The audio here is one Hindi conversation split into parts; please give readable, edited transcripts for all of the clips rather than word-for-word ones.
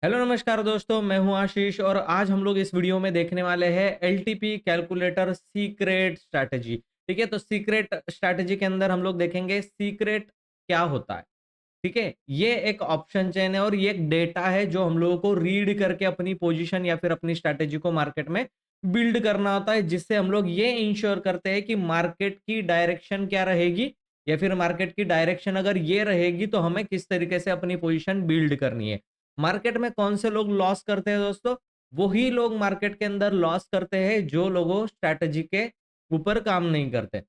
हेलो नमस्कार दोस्तों, मैं हूं आशीष और आज हम लोग इस वीडियो में देखने वाले हैं एलटीपी कैलकुलेटर सीक्रेट स्ट्रैटेजी। ठीक है, तो सीक्रेट स्ट्रैटेजी के अंदर हम लोग देखेंगे सीक्रेट क्या होता है। ठीक है, ये एक ऑप्शन चेन है और ये एक डेटा है जो हम लोगों को रीड करके अपनी पोजीशन या फिर अपनी स्ट्रैटेजी को मार्केट में बिल्ड करना होता है, जिससे हम लोग ये इंश्योर करते हैं कि मार्केट की डायरेक्शन क्या रहेगी या फिर मार्केट की डायरेक्शन अगर ये रहेगी तो हमें किस तरीके से अपनी पोजीशन बिल्ड करनी है। मार्केट में कौन से लोग लॉस करते हैं दोस्तों? वही लोग मार्केट के अंदर लॉस करते हैं जो लोगों स्ट्रैटेजी के ऊपर काम नहीं करते,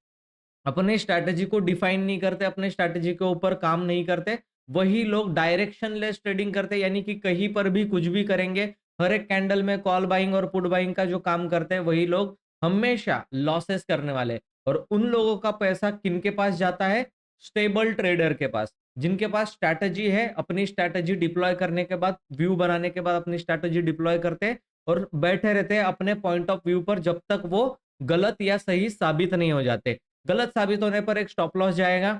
अपने स्ट्रैटेजी को डिफाइन नहीं करते, अपने स्ट्रैटेजी के ऊपर काम नहीं करते। वही लोग डायरेक्शनलेस ट्रेडिंग करते हैं, यानी कि कहीं पर भी कुछ भी करेंगे। हर एक कैंडल में कॉल बाइंग और पुट बाइंग का जो काम करते हैं वही लोग हमेशा लॉसेस करने वाले। और उन लोगों का पैसा किनके पास जाता है? स्टेबल ट्रेडर के पास, जिनके पास स्ट्रैटेजी है। अपनी स्ट्रैटेजी डिप्लॉय करने के बाद, व्यू बनाने के बाद अपनी स्ट्रैटेजी डिप्लॉय करते हैं और बैठे रहते हैं अपने पॉइंट ऑफ व्यू पर जब तक वो गलत या सही साबित नहीं हो जाते। गलत साबित होने पर एक स्टॉप लॉस जाएगा,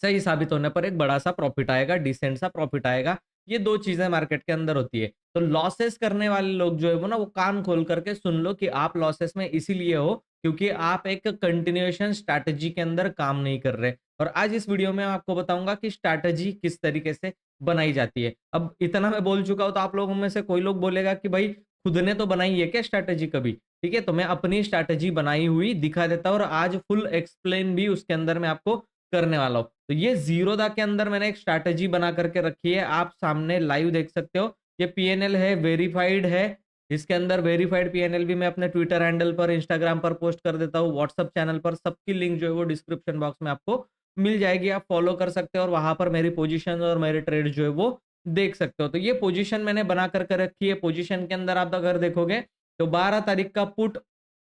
सही साबित होने पर एक बड़ा सा प्रॉफिट आएगा, डिसेंट सा प्रॉफिट आएगा। ये 2 चीज़ें मार्केट के अंदर होती है। तो लॉसेस करने वाले लोग जो है वो ना, वो कान खोल करके सुन लो कि आप लॉसेस में इसीलिए हो क्योंकि आप एक कंटिन्यूएशन स्ट्रैटेजी के अंदर काम नहीं कर रहे। और आज इस वीडियो में मैं आपको बताऊँगा कि स्ट्रैटेजी किस तरीके से बनाई जाती है। अब इतना मैं बोल चुका हूँ तो आप लोगों में से कोई लोग बोलेगा कि भाई खुद ने तो बनाई है क्या स्ट्रैटेजी कभी? ठीक है, तो मैं अपनी स्ट्रैटेजी बनाई हुई दिखा देता हूँ और आज फुल एक्सप्लेन भी उसके अंदर मैं आपको करने वाला हूँ। तो ये ज़ीरोधा के अंदर मैंने एक स्ट्रैटेजी बना करके रखी है, आप सामने लाइव देख सकते हो। ये पीएनएल है, वेरिफाइड है। इसके अंदर वेरिफाइड पीएनएल भी मैं अपने ट्विटर हैंडल पर, इंस्टाग्राम पर पोस्ट कर देता हूँ, व्हाट्सएप चैनल पर। सबकी लिंक जो है वो डिस्क्रिप्शन बॉक्स में आपको मिल जाएगी। आप फॉलो कर सकते हो और वहाँ पर मेरी पोजीशन और मेरे ट्रेड जो है वो देख सकते हो। तो ये पोजीशन मैंने बना करके रखी है। पोजीशन के अंदर आप अगर देखोगे तो 12 तारीख का पुट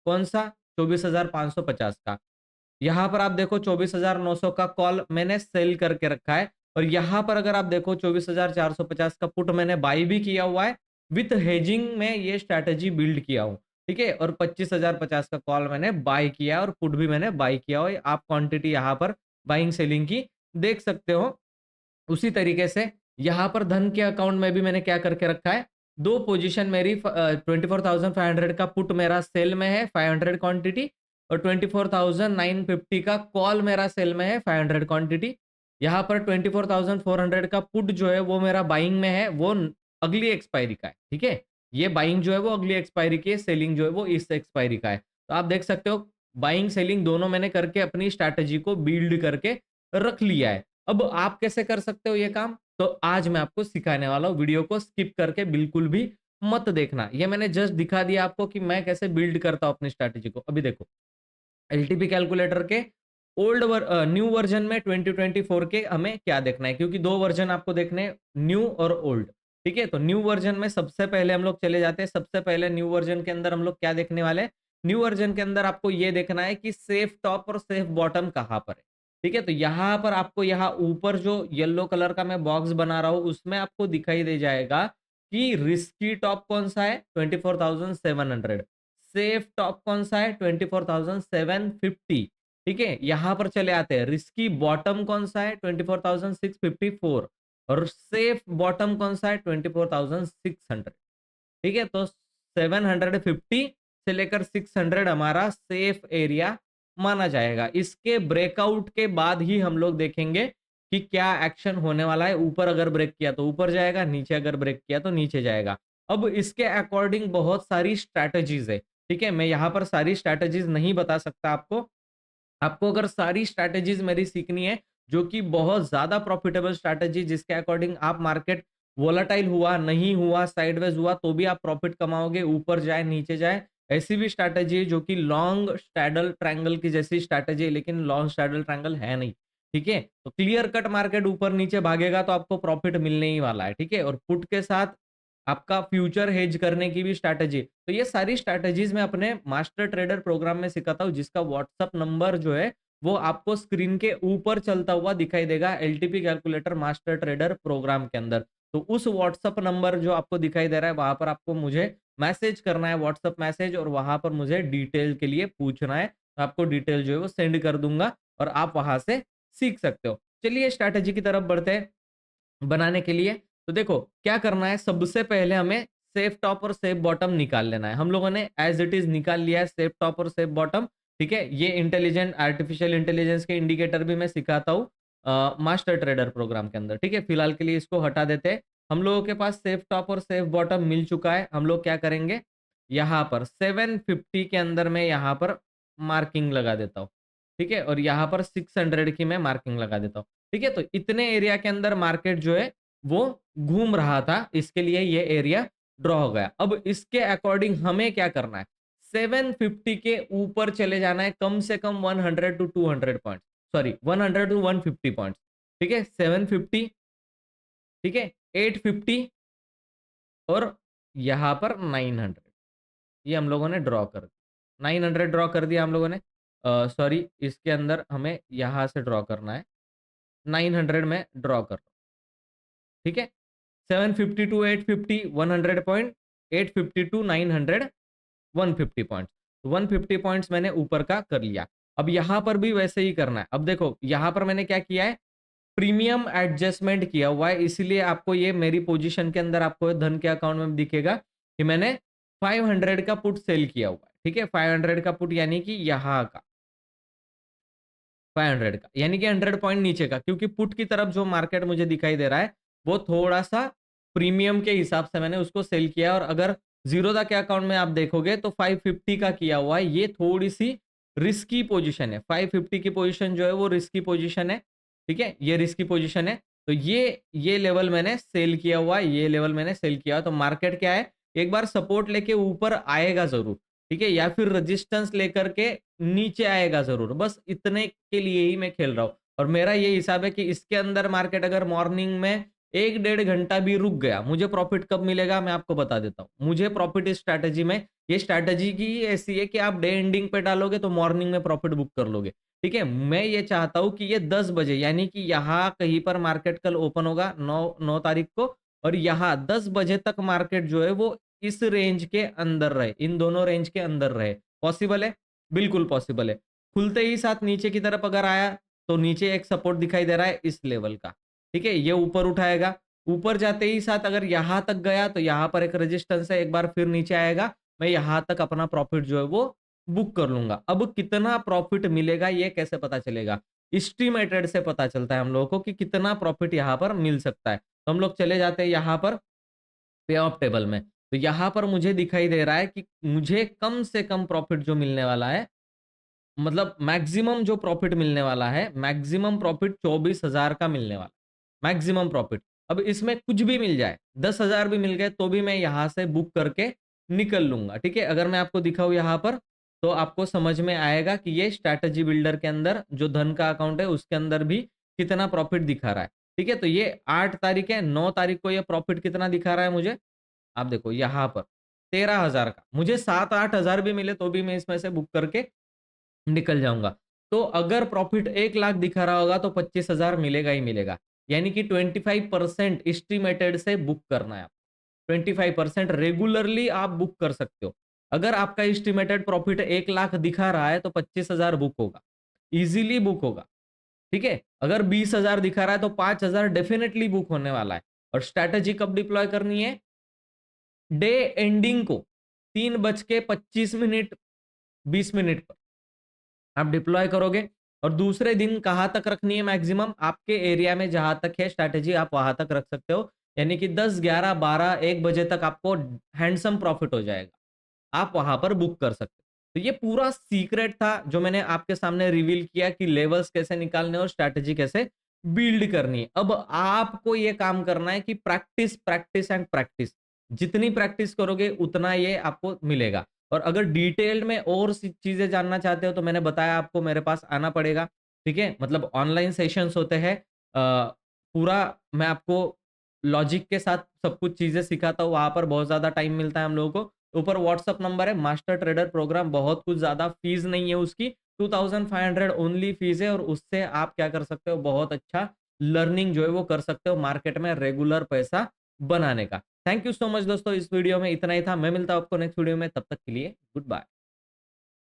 कौन-सा? 24,550 का। यहाँ पर आप देखो 24,900 का कॉल मैंने सेल करके रखा है और यहाँ पर अगर आप देखो 24,450 का पुट मैंने बाय भी किया हुआ है। विथ हेजिंग में ये स्ट्रैटेजी बिल्ड किया हूँ, ठीक है? और 25,050 का कॉल मैंने बाय किया और पुट भी मैंने बाय किया हुआ है। आप क्वांटिटी यहाँ पर बाइंग सेलिंग की देख सकते हो। उसी तरीके से यहाँ पर धन के अकाउंट में भी मैंने क्या करके रखा है, 2 पोजीशन मेरी 24,500 का पुट मेरा सेल में है 500 क्वांटिटी और 24,950 का कॉल मेरा सेल में है 500 क्वांटिटी। यहाँ पर 24,400 का पुट जो है वो मेरा बाइंग में है, वो अगली एक्सपायरी का है, ठीक है? ये बाइंग जो है वो अगली एक्सपायरी की है, सेलिंग जो है वो इस एक्सपायरी का है। तो आप देख सकते हो बाइंग सेलिंग दोनों मैंने करके अपनी स्ट्रैटेजी को बिल्ड करके रख लिया है। अब आप कैसे कर सकते हो ये काम? तो आज मैं आपको सिखाने वाला हूँ, वीडियो को स्किप करके बिल्कुल भी मत देखना। ये मैंने जस्ट दिखा दिया आपको कि मैं कैसे बिल्ड करता हूँ अपनी स्ट्रैटेजी को। अभी देखो, एलटीपी कैलकुलेटर के न्यू वर्जन में 2024 के हमें क्या देखना है, क्योंकि 2 वर्जन आपको देखने हैं, न्यू और ओल्ड। ठीक है? तो न्यू वर्जन में सबसे पहले हम लोग चले जाते हैं। सबसे पहले न्यू वर्जन के अंदर हम लोग क्या देखने वाले हैं? न्यू वर्जन के अंदर आपको ये देखना है कि सेफ टॉप और सेफ बॉटम कहाँ पर है। ठीक है? तो यहाँ पर आपको यहाँ ऊपर जो येलो कलर का मैं बॉक्स बना रहा हूँ, उसमें आपको दिखाई दे जाएगा कि रिस्की टॉप कौन-सा है? 24,700। सेफ टॉप कौन-सा है? 24,750। ठीक है? यहाँ पर चले आते हैं। रिस्की बॉटम कौन-सा है? 24,654 और सेफ बॉटम कौन-सा है? 24,600। ठीक है? तो 750 से लेकर 600 हमारा सेफ एरिया माना जाएगा। इसके ब्रेकआउट के बाद ही हम लोग देखेंगे कि क्या एक्शन होने वाला है। ऊपर अगर ब्रेक किया तो ऊपर जाएगा, नीचे अगर ब्रेक किया तो नीचे जाएगा। अब इसके अकॉर्डिंग बहुत सारी स्ट्रैटेजीज़ है, ठीक है? मैं यहाँ पर सारी स्ट्रैटेजीज़ नहीं बता सकता आपको। आपको अगर सारी स्ट्रैटेजीज़ मेरी सीखनी है, जो कि बहुत ज़्यादा प्रॉफिटेबल स्ट्रैटेजी जिसके अकॉर्डिंग आप मार्केट वोलेटाइल हुआ, नहीं हुआ, साइडवेज़ हुआ तो भी आप प्रॉफिट कमाओगे, ऊपर जाए, नीचे जाए। ऐसी भी स्ट्रैटेजी है जो कि लॉन्ग स्ट्रैडल ट्रायंगल की जैसी स्ट्रैटेजी है, लेकिन लॉन्ग स्ट्रैडल ट्रायंगल है नहीं, ठीक है? तो क्लियर कट मार्केट ऊपर-नीचे भागेगा तो आपको प्रॉफिट मिलने ही वाला है, ठीक है? और पुट के साथ आपका फ्यूचर हेज करने की भी स्ट्रैटेजी। तो ये सारी स्ट्रैटेजीज़ मैं अपने मास्टर ट्रेडर प्रोग्राम में सिखाता हूँ, जिसका व्हाट्सएप नंबर जो है, वो आपको स्क्रीन के ऊपर चलता हुआ दिखाई देगा LTP calculator master trader program के अंदर। तो उस व्हाट्सएप नंबर जो आपको दिखाई दे रहा है, वहाँ पर आपको मुझे मैसेज करना है, व्हाट्सएप मैसेज, और वहाँ पर मुझे डिटेल के लिए पूछना है। मैं आपको डिटेल जो है वो सेंड कर दूँगा और आप वहाँ से सीख सकते हो। चलिए स्ट्रैटेजी की तरफ बढ़ते हैं बनाने के लिए। तो देखो क्या करना है, सबसे पहले हमें सेफ टॉप और सेफ बॉटम निकाल लेना है। हम लोगों ने एज इट इज निकाल लिया है सेफ टॉप और सेफ बॉटम। ठीक है, ये इंटेलिजेंट आर्टिफिशियल इंटेलिजेंस के इंडिकेटर भी मैं सिखाता हूँ मास्टर ट्रेडर प्रोग्राम के अंदर। ठीक है, फिलहाल के लिए इसको हटा देते हैं। हम लोगों के पास सेफ टॉप और सेफ बॉटम मिल चुका है। हम लोग क्या करेंगे, यहाँ पर 750 के अंदर में यहाँ पर मार्किंग लगा देता हूँ। ठीक है, और यहाँ पर 600 की मैं मार्किंग लगा देता हूँ। ठीक है, तो इतने एरिया के अंदर मार्केट जो है वो घूम रहा था, इसके लिए ये एरिया ड्रॉ हो गया। अब इसके अकॉर्डिंग हमें क्या करना है, 750 के ऊपर चले जाना है, कम से कम 100 to 200 point, sorry 100 to 150 point. ठीक है, 750, ठीक है, 850 और यहाँ पर 900, ये हम लोगों ने ड्रॉ कर दिया। 900 ड्रॉ कर दिया हम लोगों ने। सॉरी, इसके अंदर हमें यहाँ से ड्रॉ करना है, 900 में ड्रॉ कर रहा हूँ। ठीक है, 750 to 850 100 point, 850 to 900 150 points. 150 points मैंने ऊपर का कर लिया। अब यहाँ पर भी वैसे ही करना है। अब देखो यहाँ पर मैंने क्या किया है, प्रीमियम एडजस्टमेंट किया हुआ है, इसीलिए आपको ये मेरी पोजीशन के अंदर आपको धन के अकाउंट में दिखेगा कि मैंने 500 का पुट सेल किया हुआ है। ठीक है, 500 का पुट यानी कि यहाँ का 500 का, यानी कि 100 पॉइंट नीचे का, क्योंकि पुट की तरफ जो मार्केट मुझे दिखाई दे रहा है वो थोड़ा सा प्रीमियम के हिसाब से मैंने उसको सेल किया। और अगर जीरोधा के अकाउंट में आप देखोगे तो 550 का किया हुआ है, ये थोड़ी सी रिस्की पोजीशन है। 550 की पोजीशन जो है वो रिस्की पोजीशन है। ठीक है, ये रिस्की पोजीशन है। तो ये लेवल मैंने सेल किया हुआ है, ये लेवल मैंने सेल किया। तो मार्केट क्या है, एक बार सपोर्ट लेके ऊपर आएगा जरूर। ठीक है, या फिर रेजिस्टेंस लेकर के नीचे आएगा जरूर, बस इतने के लिए ही मैं खेल रहा हूँ। और मेरा ये हिसाब है कि इसके अंदर मार्केट अगर मॉर्निंग में 1-1.5 घंटा भी रुक गया, मुझे प्रॉफिट कब मिलेगा मैं आपको बता देता हूँ। मुझे प्रॉफिट इस स्ट्रैटेजी में, ये स्ट्रैटेजी की ऐसी है कि आप डे एंडिंग पे डालोगे तो मॉर्निंग में प्रॉफिट बुक कर लोगे। ठीक है, मैं ये चाहता हूँ कि ये 10 बजे, यानी कि यहाँ कहीं पर मार्केट कल ओपन होगा 9 तारीख को, और यहाँ 10 बजे तक मार्केट जो है वो इस रेंज के अंदर रहे, इन दोनों रेंज के अंदर रहे। पॉसिबल है, बिल्कुल पॉसिबल है। खुलते ही साथ नीचे की तरफ अगर आया तो नीचे एक सपोर्ट दिखाई दे रहा है इस लेवल का। ठीक है, ये ऊपर उठाएगा, ऊपर जाते ही साथ अगर यहाँ तक गया तो यहाँ पर एक रेजिस्टेंस है, एक बार फिर नीचे आएगा, मैं यहाँ तक अपना प्रॉफिट जो है वो बुक कर लूंगा। अब कितना प्रॉफिट मिलेगा ये कैसे पता चलेगा, एस्टिमेटेड से पता चलता है हम लोगों को कि कितना प्रॉफिट यहाँ पर मिल सकता है। तो हम लोग चले जाते हैं यहाँ पर पे ऑफ टेबल में। तो यहाँ पर मुझे दिखाई दे रहा है कि मुझे कम से कम प्रॉफिट जो मिलने वाला है, मतलब मैक्सिमम जो प्रॉफिट मिलने वाला है, मैक्सिमम प्रॉफिट 24,000 का मिलने वाला है, मैक्सिमम प्रॉफिट। अब इसमें कुछ भी मिल जाए, 10,000 भी मिल गए तो भी मैं यहाँ से बुक करके निकल लूंगा। ठीक है, अगर मैं आपको दिखाऊं यहाँ पर तो आपको समझ में आएगा कि ये स्ट्रैटेजी बिल्डर के अंदर जो धन का अकाउंट है उसके अंदर भी कितना प्रॉफिट दिखा रहा है। ठीक है, तो ये 8 तारीख है, 9 तारीख को ये प्रॉफिट कितना दिखा रहा है मुझे, आप देखो यहाँ पर 13,000 का। मुझे 7-8 हजार भी मिले तो भी मैं इसमें से बुक करके निकल जाऊंगा। तो अगर प्रॉफिट 1 लाख दिखा रहा होगा तो 25,000 मिलेगा ही मिलेगा, यानी कि 25% एस्टिमेटेड से बुक करना है आपको। 25% रेगुलरली आप बुक कर सकते हो। अगर आपका एस्टिमेटेड प्रॉफिट 1 लाख दिखा रहा है तो 25,000 बुक होगा, इजीली बुक होगा। ठीक है, अगर 20,000 दिखा रहा है तो 5,000 डेफिनेटली बुक होने वाला है। और स्ट्रैटेजी कब डिप्लॉय करनी है, डे एंडिंग को 3:25 20 मिनट पर आप डिप्लॉय करोगे। और दूसरे दिन कहाँ तक रखनी है मैक्सिमम, आपके एरिया में जहां तक है स्ट्रैटेजी आप वहां तक रख सकते हो, यानी कि 10, 11, 12, 1 बजे तक आपको हैंडसम प्रॉफिट हो जाएगा, आप वहां पर बुक कर सकते हो। तो ये पूरा सीक्रेट था जो मैंने आपके सामने रिवील किया कि लेवल्स कैसे निकालने और स्ट्रैटेजी कैसे बिल्ड करनी है। अब आपको ये काम करना है कि प्रैक्टिस प्रैक्टिस एंड प्रैक्टिस, जितनी प्रैक्टिस करोगे उतना ये आपको मिलेगा। और अगर डिटेल्ड में और चीजें जानना चाहते हो तो मैंने बताया आपको मेरे पास आना पड़ेगा। ठीक है, मतलब ऑनलाइन सेशंस होते हैं, पूरा मैं आपको लॉजिक के साथ सब कुछ चीजें सिखाता हूँ, वहां पर बहुत ज्यादा टाइम मिलता है हम लोगों को। ऊपर व्हाट्सअप नंबर है, मास्टर ट्रेडर प्रोग्राम, बहुत कुछ ज्यादा फीस नहीं है उसकी, 2500 ओनली फीस है। और उससे आप क्या कर सकते हो, बहुत अच्छा लर्निंग जो है वो कर सकते हो मार्केट में रेगुलर पैसा बनाने का। थैंक यू सो मच दोस्तों, इस वीडियो में इतना ही था। मैं मिलता हूं आपको नेक्स्ट वीडियो में, तब तक के लिए गुड बाय।